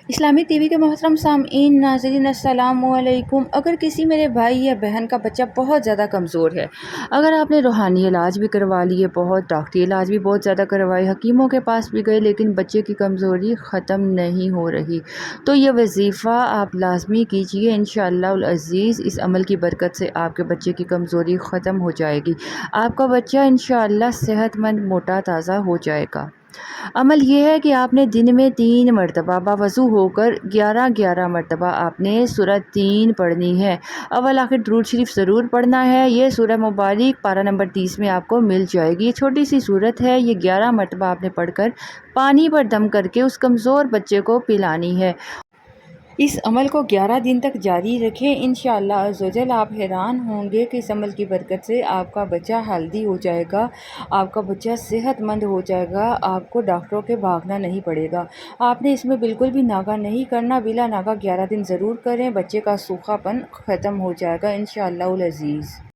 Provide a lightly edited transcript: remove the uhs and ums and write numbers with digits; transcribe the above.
اسلامی T V کے محترم سامعین ناظرین السلام علیکم۔ اگر کسی میرے بھائی یا بہن کا بچہ بہت زیادہ کمزور ہے، اگر آپ نے روحانی علاج بھی کروا لیے، بہت ڈاکٹری علاج بھی بہت زیادہ کروائے، حکیموں کے پاس بھی گئے، لیکن بچے کی کمزوری ختم نہیں ہو رہی، تو یہ وظیفہ آپ لازمی کیجیے۔ انشاءاللہ العزیز اس عمل کی برکت سے آپ کے بچے کی کمزوری ختم ہو جائے گی، آپ کا بچہ انشاءاللہ صحت مند، موٹا تازہ ہو جائے گا۔ عمل یہ ہے کہ آپ نے دن میں 3 مرتبہ باوضو ہو کر 11 مرتبہ آپ نے سورۃ تین پڑھنی ہے۔ اول آخر درود شریف ضرور پڑھنا ہے۔ یہ سورہ مبارک پارہ نمبر 30 میں آپ کو مل جائے گی۔ یہ چھوٹی سی سورت ہے، یہ 11 مرتبہ آپ نے پڑھ کر پانی پر دم کر کے اس کمزور بچے کو پلانی ہے۔ اس عمل کو 11 دن تک جاری رکھیں، انشاءاللہ عزوجل آپ حیران ہوں گے کہ اس عمل کی برکت سے آپ کا بچہ ہیلدی ہو جائے گا، آپ کا بچہ صحت مند ہو جائے گا، آپ کو ڈاکٹروں کے بھاگنا نہیں پڑے گا۔ آپ نے اس میں بالکل بھی ناغہ نہیں کرنا، بلا ناغہ 11 دن ضرور کریں، بچے کا سوکھا پن ختم ہو جائے گا انشاءاللہ العزیز۔